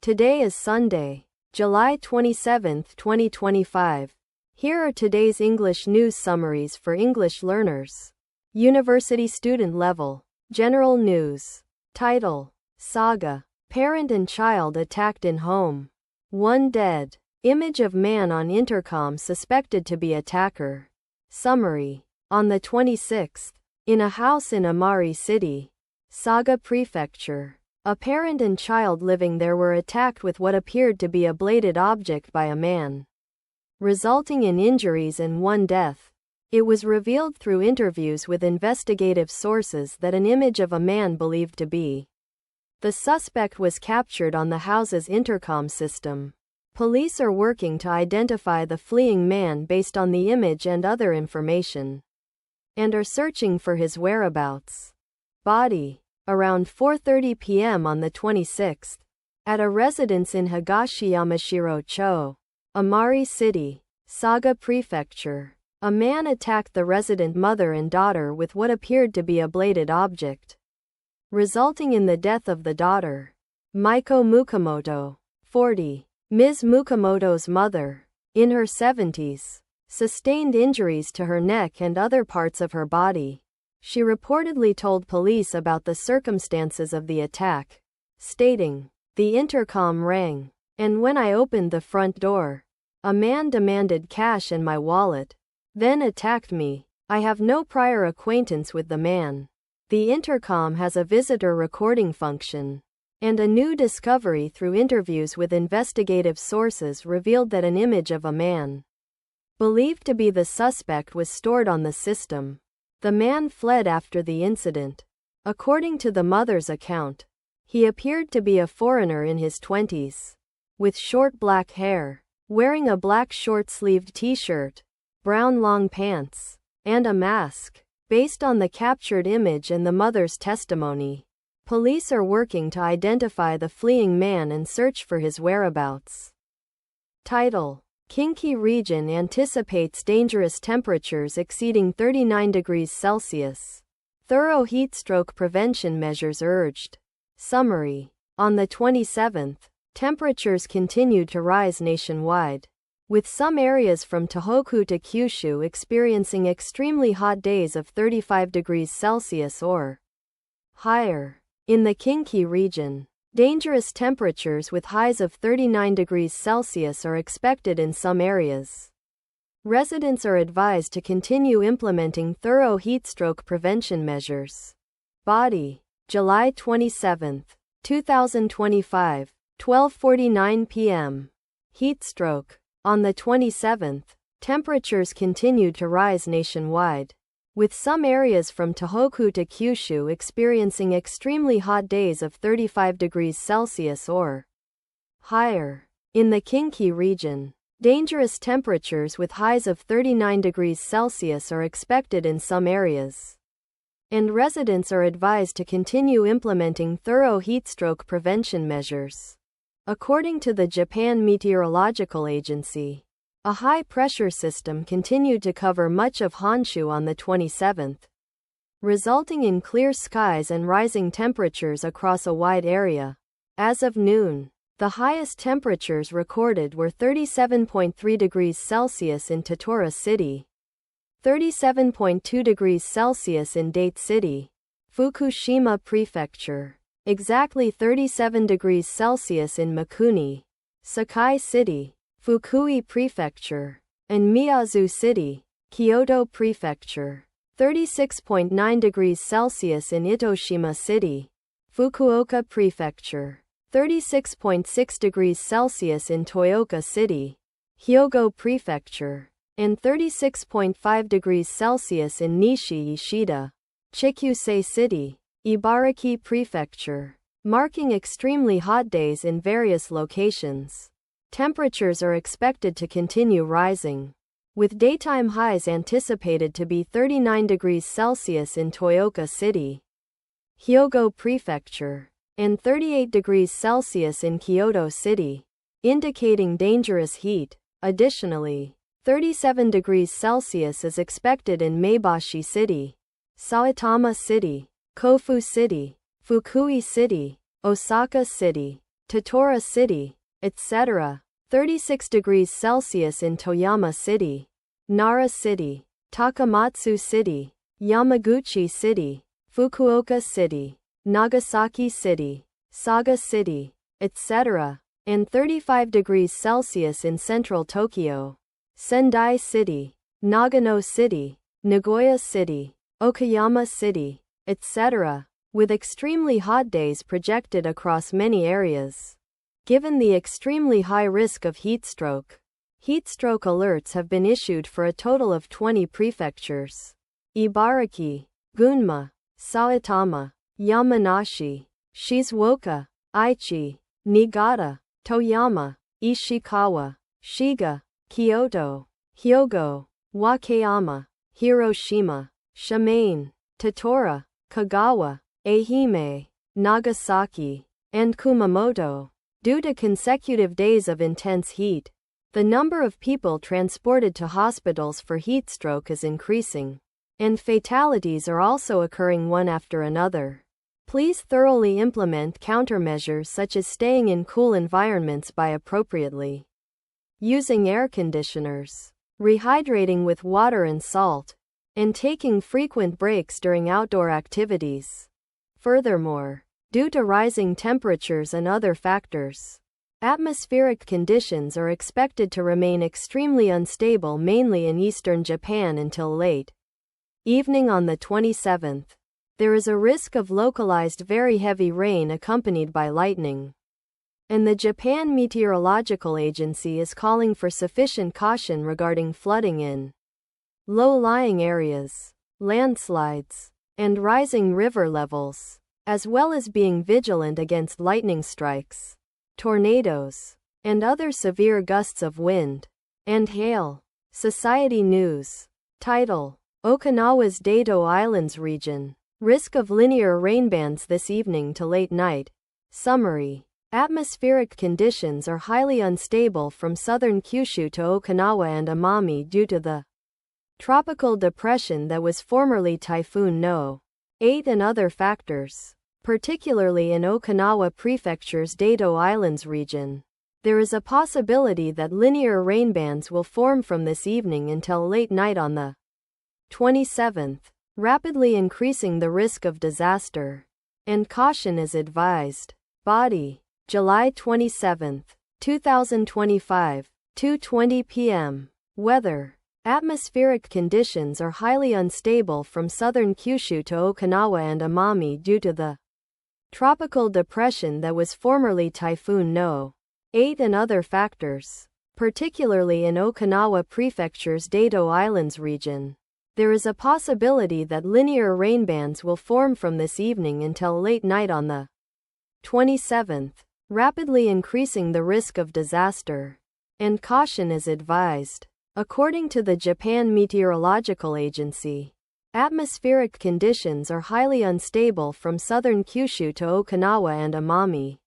Today is Sunday, July 27, 2025. Here are today's English news summaries for English learners. University student level. General news. Title: Saga. Parent and child attacked in home. One dead. Image of man on intercom suspected to be attacker. Summary. On the 26th, in a house in Amari City, Saga Prefecture, a parent and child living there were attacked with what appeared to be a bladed object by a man, resulting in injuries and one death. It was revealed through interviews with investigative sources that an image of a man believed to be the suspect was captured on the house's intercom system. Police are working to identify the fleeing man based on the image and other information, and are searching for his whereabouts. Body. Around 4:30 p.m. on the 26th, at a residence in Higashiyamashiro-cho, Amari City, Saga Prefecture, a man attacked the resident mother and daughter with what appeared to be a bladed object, resulting in the death of the daughter, Maiko Mukamoto, 40. Ms. Mukamoto's mother, in her 70s, sustained injuries to her neck and other parts of her body. She reportedly told police about the circumstances of the attack, stating, "The intercom rang, and when I opened the front door, a man demanded cash and my wallet, then attacked me. I have no prior acquaintance with the man. The intercom has a visitor recording function." And a new discovery through interviews with investigative sources revealed that an image of a man believed to be the suspect was stored on the system. The man fled after the incident. According to the mother's account, he appeared to be a foreigner in his 20s, with short black hair, wearing a black short-sleeved t-shirt, brown long pants, and a mask. Based on the captured image and the mother's testimony, police are working to identify the fleeing man and search for his whereabouts. Title: Kinki region anticipates dangerous temperatures exceeding 39 degrees Celsius. Thorough heatstroke prevention measures urged. Summary. On the 27th, temperatures continued to rise nationwide, with some areas from Tohoku to Kyushu experiencing extremely hot days of 35 degrees Celsius or higher. In the Kinki region, dangerous temperatures with highs of 39 degrees Celsius are expected in some areas. Residents are advised to continue implementing thorough heatstroke prevention measures. Body. July 27, 2025, 12:49 p.m. Heatstroke. On the 27th, temperatures continued to rise nationwide, with some areas from Tohoku to Kyushu experiencing extremely hot days of 35 degrees Celsius or higher. In the Kinki region, dangerous temperatures with highs of 39 degrees Celsius are expected in some areas, and residents are advised to continue implementing thorough heatstroke prevention measures. According to the Japan Meteorological Agency, a high-pressure system continued to cover much of Honshu on the 27th, resulting in clear skies and rising temperatures across a wide area. As of noon, the highest temperatures recorded were 37.3 degrees Celsius in Tottori City, 37.2 degrees Celsius in Date City, Fukushima Prefecture, exactly 37 degrees Celsius in Mikuni, Sakai City, Fukui Prefecture, and Miyazu City, Kyoto Prefecture, 36.9 degrees Celsius in Itoshima City, Fukuoka Prefecture, 36.6 degrees Celsius in Toyoka City, Hyogo Prefecture, and 36.5 degrees Celsius in Nishi Ishida, Chikyusei City, Ibaraki Prefecture, marking extremely hot days in various locations. Temperatures are expected to continue rising, with daytime highs anticipated to be 39 degrees Celsius in Toyoka City, Hyogo Prefecture, and 38 degrees Celsius in Kyoto City, indicating dangerous heat. Additionally, 37 degrees Celsius is expected in Maebashi City, Saitama City, Kofu City, Fukui City, Osaka City, Tottori City, etc. 36 degrees Celsius in Toyama City, Nara City, Takamatsu City, Yamaguchi City, Fukuoka City, Nagasaki City, Saga City, etc. and 35 degrees Celsius in central Tokyo, Sendai City, Nagano City, Nagoya City, Okayama City, etc., with extremely hot days projected across many areas. Given the extremely high risk of heatstroke alerts have been issued for a total of 20 prefectures: Ibaraki, Gunma, Saitama, Yamanashi, Shizuoka, Aichi, Niigata, Toyama, Ishikawa, Shiga, Kyoto, Hyogo, Wakayama, Hiroshima, Shimane, Tottori, Kagawa, Ehime, Nagasaki, and Kumamoto. Due to consecutive days of intense heat, the number of people transported to hospitals for heatstroke is increasing, and fatalities are also occurring one after another. Please thoroughly implement countermeasures such as staying in cool environments by appropriately using air conditioners, rehydrating with water and salt, and taking frequent breaks during outdoor activities. Furthermore, due to rising temperatures and other factors, atmospheric conditions are expected to remain extremely unstable mainly in eastern Japan until late evening on the 27th. There is a risk of localized very heavy rain accompanied by lightning, and the Japan Meteorological Agency is calling for sufficient caution regarding flooding in low-lying areas, landslides, and rising river levels, as well as being vigilant against lightning strikes, tornadoes, and other severe gusts of wind and hail. Society News. Title: Okinawa's Daito Islands region. Risk of linear rainbands this evening to late night. Summary: atmospheric conditions are highly unstable from southern Kyushu to Okinawa and Amami due to the tropical depression that was formerly Typhoon No. 8 and other factors, particularly in Okinawa Prefecture's Daito Islands region. There is a possibility that linear rainbands will form from this evening until late night on the 27th, rapidly increasing the risk of disaster, and caution is advised. Body, July 27, 2025, 2:20 p.m. Weather. Atmospheric conditions are highly unstable from southern Kyushu to Okinawa and Amami due to the tropical depression that was formerly Typhoon No. 8 and other factors, particularly in Okinawa Prefecture's Daito Islands region. There is a possibility that linear rainbands will form from this evening until late night on the 27th, rapidly increasing the risk of disaster, and caution is advised. According to the Japan Meteorological Agency, atmospheric conditions are highly unstable from southern Kyushu to Okinawa and Amami,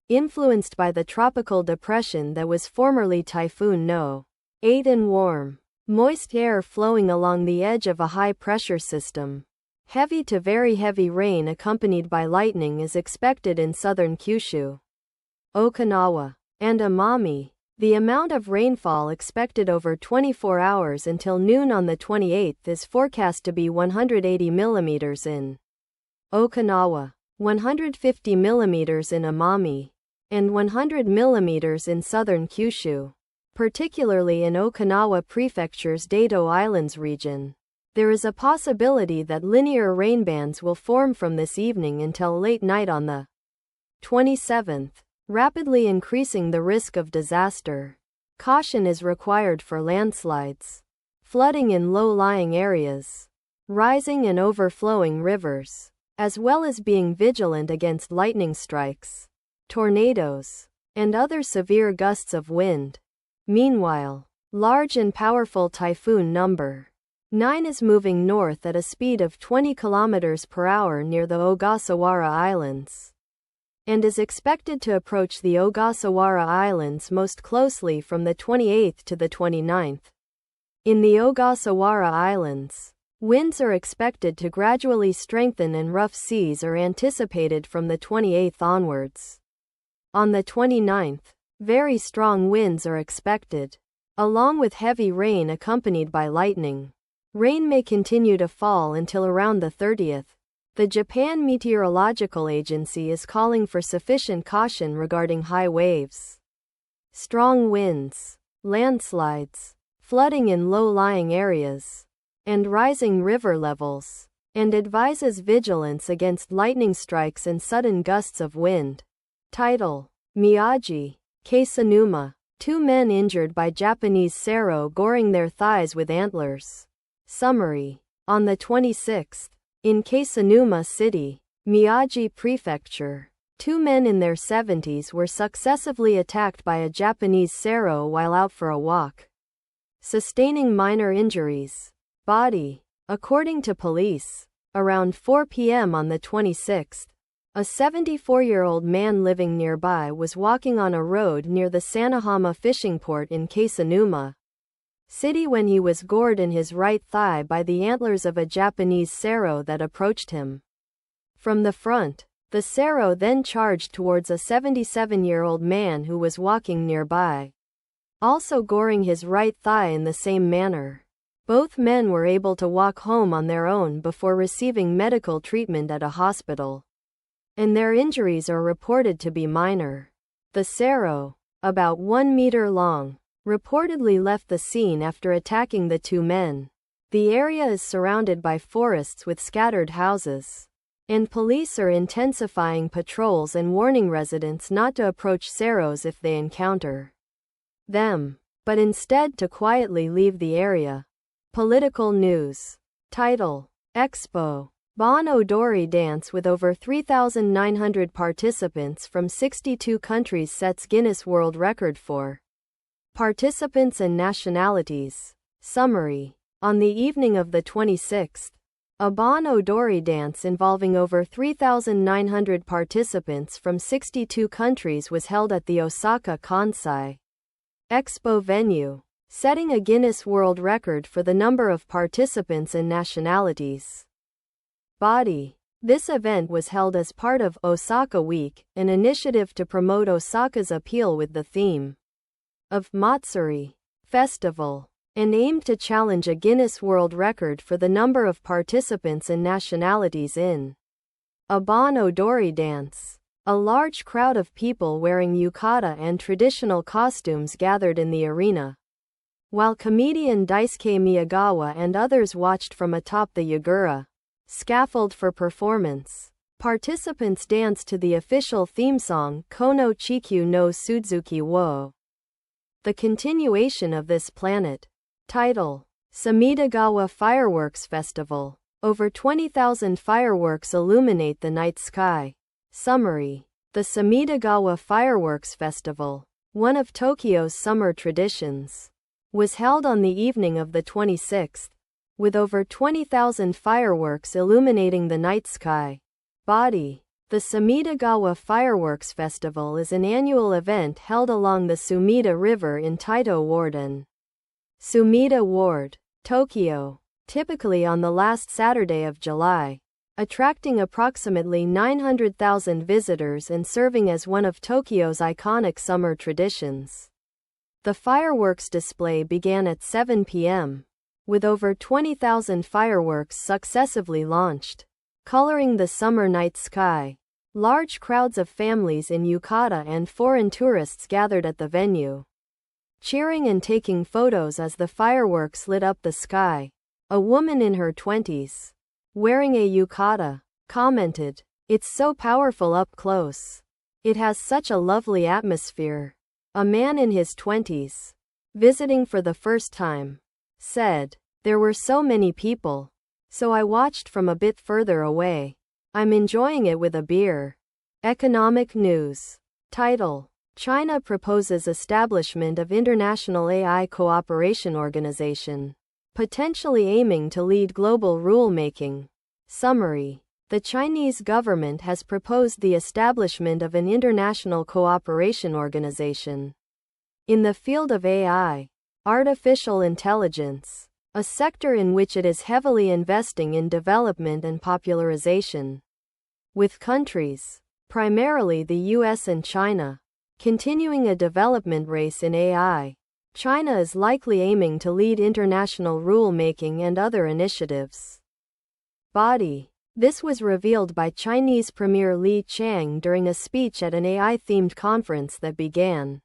influenced by the tropical depression that was formerly Typhoon No. 8 and warm, moist air flowing along the edge of a high-pressure system. Heavy to very heavy rain accompanied by lightning is expected in southern Kyushu, Okinawa, and Amami. The amount of rainfall expected over 24 hours until noon on the 28th is forecast to be 180 mm in Okinawa, 150 mm in Amami, and 100 mm in southern Kyushu, particularly in Okinawa Prefecture's Daito Islands region. There is a possibility that linear rainbands will form from this evening until late night on the 27th, rapidly increasing the risk of disaster. Caution is required for landslides, flooding in low-lying areas, rising and overflowing rivers, as well as being vigilant against lightning strikes, tornadoes, and other severe gusts of wind. Meanwhile, large and powerful Typhoon Number 9 is moving north at a speed of 20 km per hour near the Ogasawara Islands, and is expected to approach the Ogasawara Islands most closely from the 28th to the 29th. In the Ogasawara Islands, winds are expected to gradually strengthen and rough seas are anticipated from the 28th onwards. On the 29th, very strong winds are expected, along with heavy rain accompanied by lightning. Rain may continue to fall until around the 30th. The Japan Meteorological Agency is calling for sufficient caution regarding high waves, strong winds, landslides, flooding in low-lying areas, and rising river levels, and advises vigilance against lightning strikes and sudden gusts of wind. Title: Miyagi, Keisanuma. 2 men injured by Japanese sero goring their thighs with antlers. Summary: on the 26th, in Keisanuma City, Miyagi Prefecture, 2 men in their 70s were successively attacked by a Japanese sero while out for a walk, sustaining minor injuries. Body: according to police, around 4 p.m. on the 26th, a 74-year-old man living nearby was walking on a road near the Sanahama fishing port in Keisanuma City when he was gored in his right thigh by the antlers of a Japanese sero that approached him from the front. The sero then charged towards a 77-year-old man who was walking nearby, also goring his right thigh in the same manner. Both men were able to walk home on their own before receiving medical treatment at a hospital, and their injuries are reported to be minor. The sero, about 1 meter long, reportedly left the scene after attacking the 2 men. The area is surrounded by forests with scattered houses, and police are intensifying patrols and warning residents not to approach seros if they encounter them, but instead to quietly leave the area. Political news. Title: Expo. Bon Odori dance with over 3,900 participants from 62 countries sets Guinness World Record for participants and nationalities. Summary: on the evening of the 26th, a Bon Odori dance involving over 3,900 participants from 62 countries was held at the Osaka Kansai Expo venue, setting a Guinness World Record for the number of participants and nationalities. Body: this event was held as part of Osaka Week, an initiative to promote Osaka's appeal with the theme of Matsuri Festival, and aimed to challenge a Guinness World Record for the number of participants and nationalities in a Bon Odori dance. A large crowd of people wearing yukata and traditional costumes gathered in the arena, while comedian Daisuke Miyagawa and others watched from atop the yagura scaffold for performance. Participants danced to the official theme song Kono Chikyu no Suzuki wo, the continuation of this planet. Title: Samidagawa Fireworks Festival. Over 20,000 fireworks illuminate the night sky. Summary: the Samidagawa Fireworks Festival, one of Tokyo's summer traditions, was held on the evening of the 26th, with over 20,000 fireworks illuminating the night sky. Body: the Samidagawa Fireworks Festival is an annual event held along the Sumida River in Taito Ward and Sumida Ward, Tokyo, typically on the last Saturday of July, attracting approximately 900,000 visitors and serving as one of Tokyo's iconic summer traditions. The fireworks display began at 7 p.m., with over 20,000 fireworks successively launched, coloring the summer night sky. Large crowds of families in yukata and foreign tourists gathered at the venue, cheering and taking photos as the fireworks lit up the sky. A woman in her 20s, wearing a yukata, commented, "It's so powerful up close. It has such a lovely atmosphere." A man in his 20s, visiting for the first time, said, "There were so many people, so I watched from a bit further away. I'm enjoying it with a beer." Economic news. Title: China proposes establishment of International AI Cooperation Organization, potentially aiming to lead global rulemaking. Summary: the Chinese government has proposed the establishment of an international cooperation organization in the field of AI, artificial intelligence, a sector in which it is heavily investing in development and popularization, with countries primarily the US and China. Continuing a development race in AI, China is likely aiming to lead international rule-making and other initiatives. Body. This was revealed by Chinese Premier Li Qiang during a speech at an AI-themed conference that began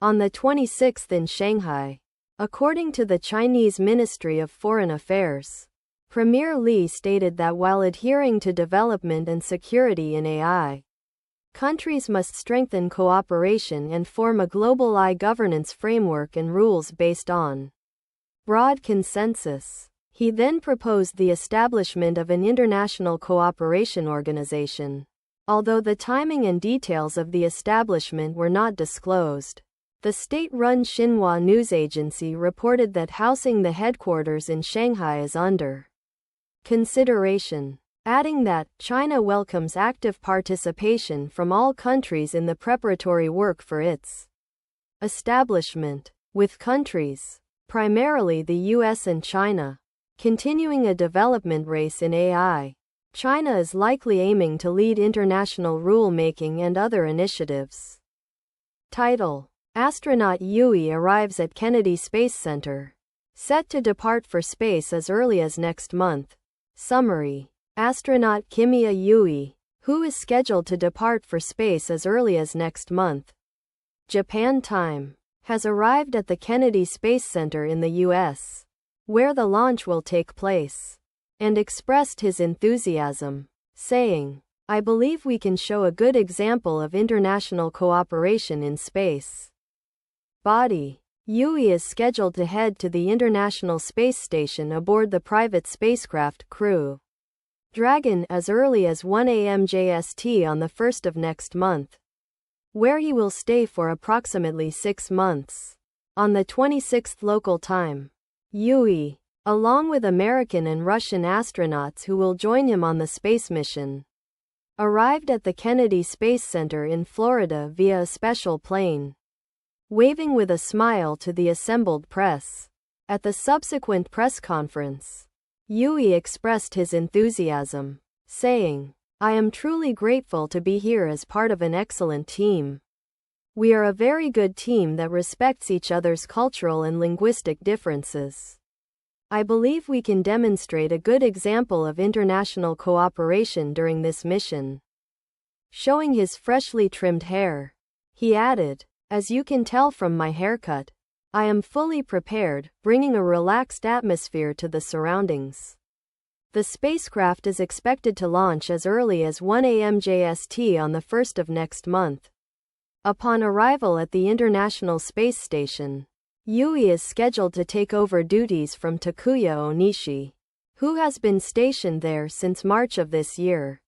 on the 26th in Shanghai. According to the Chinese Ministry of Foreign Affairs, Premier Li stated that while adhering to development and security in AI, countries must strengthen cooperation and form a global AI governance framework and rules based on broad consensus. He then proposed the establishment of an international cooperation organization. Although the timing and details of the establishment were not disclosed, the state-run Xinhua news agency reported that housing the headquarters in Shanghai is under consideration, adding that China welcomes active participation from all countries in the preparatory work for its establishment, with countries, primarily the US and China, continuing a development race in AI. China is likely aiming to lead international rule-making and other initiatives. Title: Astronaut Yui arrives at Kennedy Space Center. Set to depart for space as early as next month. Summary: Astronaut Kimiya Yui, who is scheduled to depart for space as early as next month, Japan time, has arrived at the Kennedy Space Center in the U.S., where the launch will take place, and expressed his enthusiasm, saying, "I believe we can show a good example of international cooperation in space." Body. Yui is scheduled to head to the International Space Station aboard the private spacecraft Crew Dragon as early as 1 a.m. JST on the 1st of next month, where he will stay for approximately 6 months. On the 26th local time, Yui, along with American and Russian astronauts who will join him on the space mission, arrived at the Kennedy Space Center in Florida via a special plane. Waving with a smile to the assembled press. At the subsequent press conference, Yui expressed his enthusiasm, saying, "I am truly grateful to be here as part of an excellent team. We are a very good team that respects each other's cultural and linguistic differences. I believe we can demonstrate a good example of international cooperation during this mission." Showing his freshly trimmed hair, he added, "As you can tell from my haircut, I am fully prepared, bringing a relaxed atmosphere to the surroundings." The spacecraft is expected to launch as early as 1 a.m. JST on the 1st of next month. Upon arrival at the International Space Station, Yui is scheduled to take over duties from Takuya Onishi, who has been stationed there since March of this year.